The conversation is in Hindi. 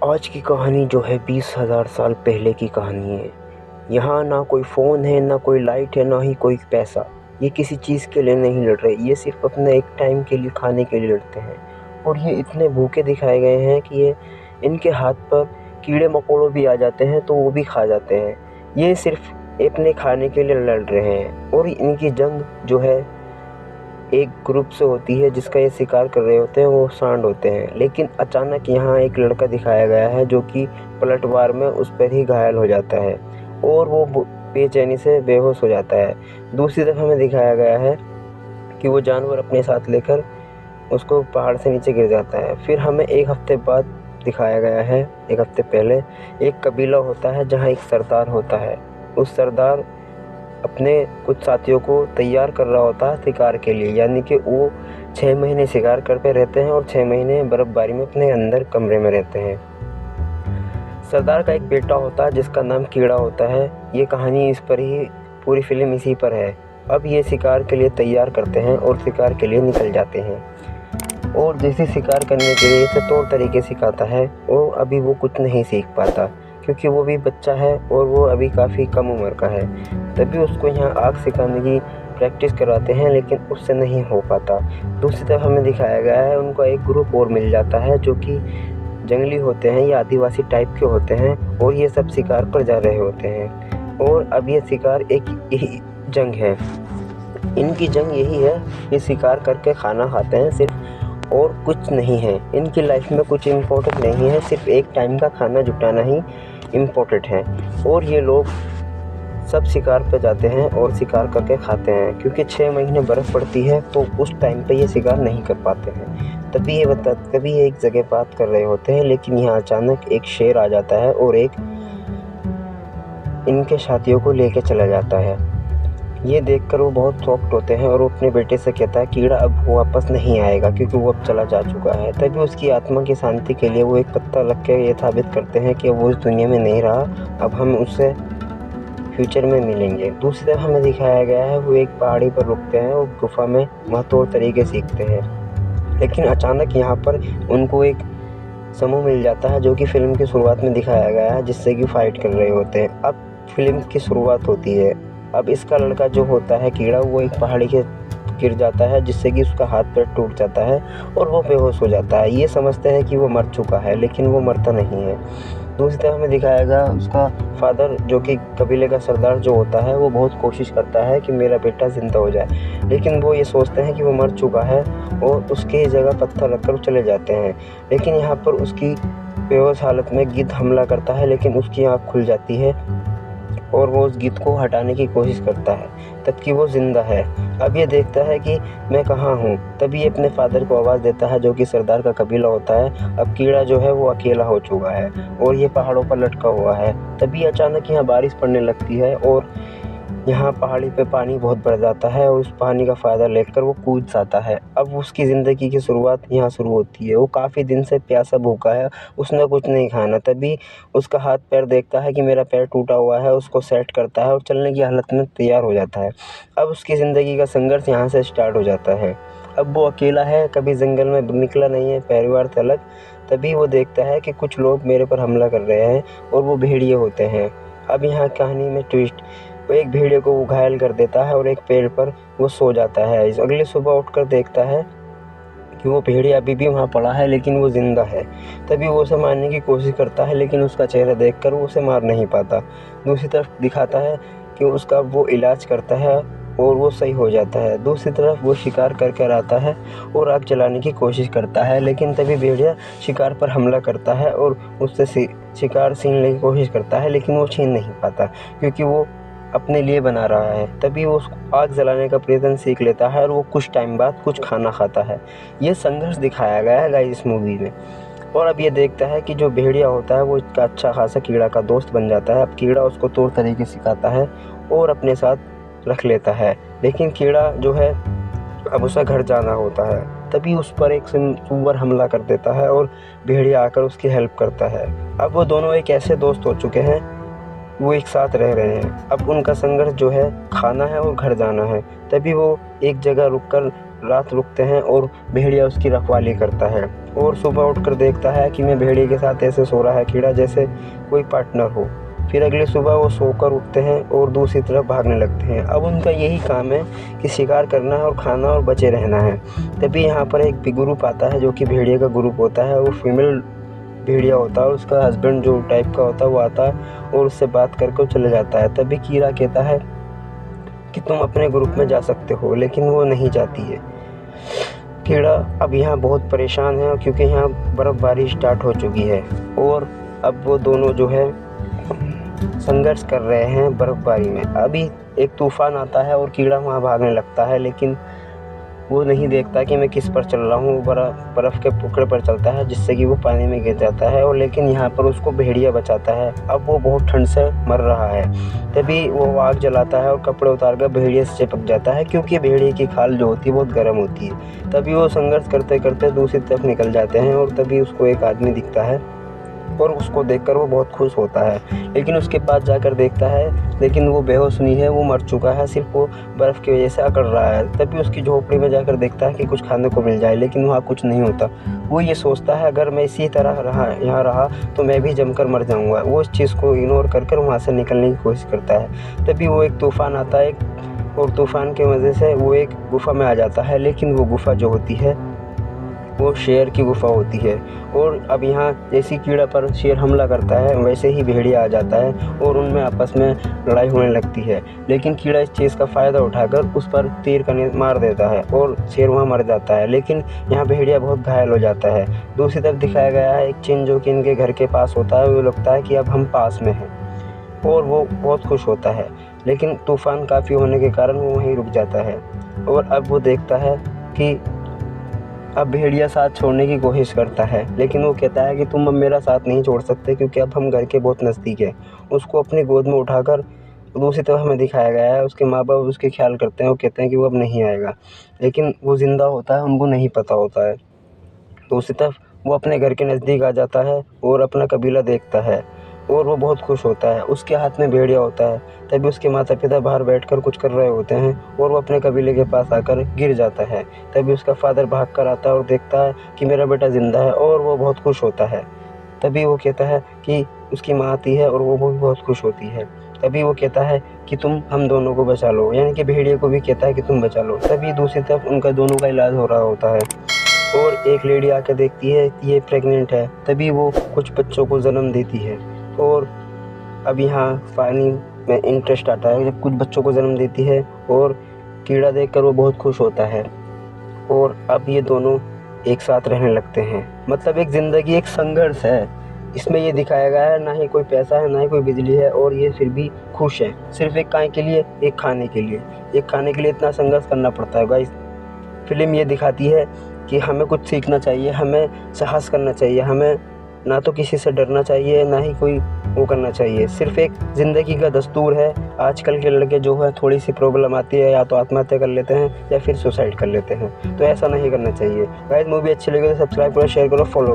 आज की कहानी जो है 20,000 साल पहले की कहानी है। यहाँ ना कोई फ़ोन है, ना कोई लाइट है, ना ही कोई पैसा। ये किसी चीज़ के लिए नहीं लड़ रहे, ये सिर्फ़ अपने एक टाइम के लिए, खाने के लिए लड़ते हैं। और ये इतने भूखे दिखाए गए हैं कि ये इनके हाथ पर कीड़े-मकोड़ों भी आ जाते हैं तो वो भी खा जाते हैं। ये सिर्फ़ अपने खाने के लिए लड़ रहे हैं और इनकी जंग जो है एक ग्रुप से होती है जिसका ये शिकार कर रहे होते हैं, वो सांड होते हैं। लेकिन अचानक यहाँ एक लड़का दिखाया गया है जो कि पलटवार में उस पर ही घायल हो जाता है और वो बेचैनी से बेहोश हो जाता है। दूसरी तरफ हमें दिखाया गया है कि वो जानवर अपने साथ लेकर उसको पहाड़ से नीचे गिर जाता है। फिर हमें एक हफ्ते बाद दिखाया गया है, एक हफ्ते पहले एक कबीला होता है जहाँ एक सरदार होता है। उस सरदार अपने कुछ साथियों को तैयार कर रहा होता है शिकार के लिए, यानी कि वो 6 महीने शिकार करते रहते हैं और 6 महीने बर्फ़बारी में अपने अंदर कमरे में रहते हैं। सरदार का एक बेटा होता है जिसका नाम कीड़ा होता है। ये कहानी इस पर ही, पूरी फिल्म इसी पर है। अब ये शिकार के लिए तैयार करते हैं और शिकार के लिए निकल जाते हैं और जैसे शिकार करने के लिए इसे तौर तरीके सिखाता है और अभी वो कुछ नहीं सीख पाता क्योंकि वो भी बच्चा है और वो अभी काफ़ी कम उम्र का है। तभी उसको यहाँ आग सिखाने की प्रैक्टिस करवाते हैं लेकिन उससे नहीं हो पाता। दूसरी तरफ हमें दिखाया गया है उनका एक ग्रुप और मिल जाता है जो कि जंगली होते हैं या आदिवासी टाइप के होते हैं और ये सब शिकार पर जा रहे होते हैं। और अब ये शिकार एक यही जंग है, इनकी जंग यही है कि शिकार करके खाना खाते हैं सिर्फ, और कुछ नहीं है इनकी लाइफ में। कुछ इम्पोर्टेंट नहीं है, सिर्फ एक टाइम का खाना जुटाना ही इम्पोर्टेंट है। और ये लोग सब शिकार पे जाते हैं और शिकार करके खाते हैं क्योंकि 6 महीने बर्फ़ पड़ती है तो उस टाइम पे ये शिकार नहीं कर पाते हैं। तभी ये एक जगह बात कर रहे होते हैं, लेकिन यहाँ अचानक एक शेर आ जाता है और एक इनके साथियों को लेके चला जाता है। ये देखकर वो बहुत शॉक्ड होते हैं और वो अपने बेटे से कहता है कीड़ा अब वो वापस नहीं आएगा क्योंकि वो अब चला जा चुका है। तभी उसकी आत्मा की शांति के लिए वो एक पत्ता रख के ये साबित करते हैं कि वो इस दुनिया में नहीं रहा, अब हम उससे फ्यूचर में मिलेंगे। दूसरी तरफ हमें दिखाया गया है वो एक पहाड़ी पर रुकते हैं और गुफा में महत्वपूर्ण तरीके सीखते हैं। लेकिन अचानक यहाँ पर उनको एक समूह मिल जाता है जो कि फिल्म की शुरुआत में दिखाया गया है, जिससे कि फाइट कर रहे होते हैं। अब फिल्म की शुरुआत होती है। अब इसका लड़का जो होता है कीड़ा, वो एक पहाड़ी के गिर जाता है जिससे कि उसका हाथ पैर टूट जाता है और वो बेहोश हो जाता है। ये समझते हैं कि वो मर चुका है लेकिन वो मरता नहीं है। दूसरी तरफ हमें दिखाया गया उसका फादर जो कि कबीले का सरदार जो होता है, वो बहुत कोशिश करता है कि मेरा बेटा ज़िंदा हो जाए, लेकिन वो ये सोचते हैं कि वो मर चुका है और उसकी जगह पत्थर रखकर चले जाते हैं। लेकिन यहाँ पर उसकी बेहोश हालत में गिद्ध हमला करता है, लेकिन उसकी आँख खुल जाती है और वो उस गिद्ध को हटाने की कोशिश करता है, जबकि वो ज़िंदा है। अब ये देखता है कि मैं कहाँ हूँ, तभी ये अपने फादर को आवाज़ देता है जो कि सरदार का कबीला होता है। अब कीड़ा जो है वो अकेला हो चुका है और ये पहाड़ों पर लटका हुआ है। तभी अचानक यहाँ बारिश पड़ने लगती है और यहाँ पहाड़ी पे पानी बहुत बढ़ जाता है और उस पानी का फ़ायदा लेकर वो कूद जाता है। अब उसकी ज़िंदगी की शुरुआत यहाँ शुरू होती है। वो काफ़ी दिन से प्यासा भूखा है, उसने कुछ नहीं खाना। तभी उसका हाथ पैर देखता है कि मेरा पैर टूटा हुआ है, उसको सेट करता है और चलने की हालत में तैयार हो जाता है। अब उसकी ज़िंदगी का संघर्ष यहाँ से स्टार्ट हो जाता है। अब वो अकेला है, कभी जंगल में निकला नहीं है परिवार से अलग। तभी वो देखता है कि कुछ लोग मेरे पर हमला कर रहे हैं और वो भेड़िए होते हैं। अब यहाँ कहानी में ट्विस्ट, वो एक भेड़िए को वो घायल कर देता है और एक पेड़ पर वो सो जाता है। अगली सुबह उठकर देखता है कि वो भेड़िया अभी भी वहाँ पड़ा है लेकिन वो ज़िंदा है। तभी वो उसे मारने की कोशिश करता है लेकिन उसका चेहरा देखकर वो उसे मार नहीं पाता। दूसरी तरफ दिखाता है कि उसका वो इलाज करता है और वो सही हो जाता है। दूसरी तरफ वो शिकार करके आता है और आग जलाने की कोशिश करता है, लेकिन तभी भेड़िया शिकार पर हमला करता है और उससे शिकार छीनने की कोशिश करता है, लेकिन वो छीन नहीं पाता क्योंकि वो अपने लिए बना रहा है। तभी वो आग जलाने का प्रयत्न सीख लेता है और वो कुछ टाइम बाद कुछ खाना खाता है। ये संघर्ष दिखाया गया है गाइस इस मूवी में। और अब ये देखता है कि जो भेड़िया होता है वो इसका अच्छा खासा कीड़ा का दोस्त बन जाता है। अब कीड़ा उसको तौर तरीके सिखाता है और अपने साथ रख लेता है, लेकिन कीड़ा जो है अब उसे घर जाना होता है। तभी उस पर एक सुअर हमला कर देता है और भेड़िया आकर उसकी हेल्प करता है। अब वो दोनों एक ऐसे दोस्त हो चुके हैं, वो एक साथ रह रहे हैं। अब उनका संघर्ष जो है खाना है और घर जाना है। तभी वो एक जगह रुककर रात रुकते हैं और भेड़िया उसकी रखवाली करता है। और सुबह उठकर देखता है कि मैं भेड़िए के साथ ऐसे सो रहा है कीड़ा जैसे कोई पार्टनर हो। फिर अगली सुबह वो सोकर उठते हैं और दूसरी तरफ भागने लगते हैं। अब उनका यही काम है कि शिकार करना है और खाना और बचे रहना है। तभी यहाँ पर एक ग्रुप आता है जो कि भेड़िए का ग्रुप होता है। वो फीमेल भेड़िया होता है, उसका हस्बैंड जो टाइप का होता है वो आता है और उससे बात करके चले जाता है। तभी कीड़ा कहता है कि तुम अपने ग्रुप में जा सकते हो, लेकिन वो नहीं जाती है। कीड़ा अब यहाँ बहुत परेशान है क्योंकि यहाँ बर्फ़बारी स्टार्ट हो चुकी है और अब वो दोनों जो है संघर्ष कर रहे हैं बर्फ़बारी में। अभी एक तूफ़ान आता है और कीड़ा वहाँ भागने लगता है, लेकिन वो नहीं देखता कि मैं किस पर चल रहा हूँ। वो बर्फ़ के टुकड़े पर चलता है जिससे कि वो पानी में गिर जाता है और लेकिन यहाँ पर उसको भेड़िया बचाता है। अब वो बहुत ठंड से मर रहा है। तभी वो आग जलाता है और कपड़े उतार कर भेड़िए से चिपक जाता है क्योंकि भेड़िए की खाल जो होती है बहुत गर्म होती है। तभी वो संघर्ष करते करते दूसरी तरफ निकल जाते हैं और तभी उसको एक आदमी दिखता है और उसको देखकर वो बहुत खुश होता है। लेकिन उसके पास जाकर देखता है, लेकिन वो बेहोश नहीं है, वो मर चुका है, सिर्फ वो बर्फ़ की वजह से अकड़ रहा है। तभी उसकी झोपड़ी में जाकर देखता है कि कुछ खाने को मिल जाए, लेकिन वहाँ कुछ नहीं होता। वो ये सोचता है अगर मैं इसी तरह यहाँ रहा तो मैं भी जमकर मर जाऊँगा। वो इस चीज़ को इग्नोर कर वहाँ से निकलने की कोशिश करता है। तभी वो एक तूफ़ान आता है और तूफ़ान की वजह से वो एक गुफ़ा में आ जाता है, लेकिन वो गुफ़ा जो होती है वो शेर की गुफ़ा होती है। और अब यहाँ जैसी कीड़ा पर शेर हमला करता है वैसे ही भेड़िया आ जाता है और उनमें आपस में लड़ाई होने लगती है। लेकिन कीड़ा इस चीज़ का फ़ायदा उठाकर उस पर तीर का मार देता है और शेर वहाँ मर जाता है। लेकिन यहाँ भेड़िया बहुत घायल हो जाता है। दूसरी तरफ दिखाया गया है एक चिन्ह जो कि इनके घर के पास होता है। वो लगता है कि अब हम पास में हैं और वो बहुत खुश होता है। लेकिन तूफ़ान काफ़ी होने के कारण वो वहीं रुक जाता है और अब वो देखता है कि अब भेड़िया साथ छोड़ने की कोशिश करता है, लेकिन वो कहता है कि तुम अब मेरा साथ नहीं छोड़ सकते क्योंकि अब हम घर के बहुत नज़दीक हैं। उसको अपनी गोद में उठाकर दूसरी तरफ हमें दिखाया गया है उसके माँ बाप उसके ख्याल करते हैं। वो कहते हैं कि वो अब नहीं आएगा, लेकिन वो ज़िंदा होता है, उनको नहीं पता होता है। दूसरी तरफ वो अपने घर के नज़दीक आ जाता है और अपना कबीला देखता है और वो बहुत खुश होता है। उसके हाथ में भेड़िया होता है। तभी उसके माता पिता बाहर बैठकर कुछ कर रहे होते हैं और वो अपने कबीले के पास आकर गिर जाता है। तभी उसका फादर भाग कर आता है और देखता है कि मेरा बेटा ज़िंदा है और वो बहुत खुश होता है। तभी वो कहता है कि उसकी माँ आती है और वो भी बहुत खुश होती है। तभी वो कहता है कि तुम हम दोनों को बचा लो, यानी कि भेड़िए को भी कहता है कि तुम बचा लो। तभी दूसरी तरफ उनका दोनों का इलाज हो रहा होता है और एक लेडी आकर देखती है कि ये प्रेग्नेंट है। तभी वो कुछ बच्चों को जन्म देती है और अब यहाँ पानी में इंटरेस्ट आता है जब कुछ बच्चों को जन्म देती है और कीड़ा देखकर वो बहुत खुश होता है और अब ये दोनों एक साथ रहने लगते हैं। मतलब एक ज़िंदगी एक संघर्ष है। इसमें ये दिखाया गया है ना ही कोई पैसा है ना ही कोई बिजली है और ये फिर भी खुश है। सिर्फ एक काय के लिए, एक खाने के लिए। एक खाने के लिए इतना संघर्ष करना पड़ता है गाइस। फिल्म ये दिखाती है कि हमें कुछ सीखना चाहिए, हमें साहस करना चाहिए, हमें ना तो किसी से डरना चाहिए ना ही कोई वो करना चाहिए। सिर्फ एक ज़िंदगी का दस्तूर है। आजकल के लड़के जो है थोड़ी सी प्रॉब्लम आती है या तो आत्महत्या कर लेते हैं या फिर सुसाइड कर लेते हैं, तो ऐसा नहीं करना चाहिए। गाइस मूवी अच्छी लगी तो सब्सक्राइब करो, शेयर करो, फॉलो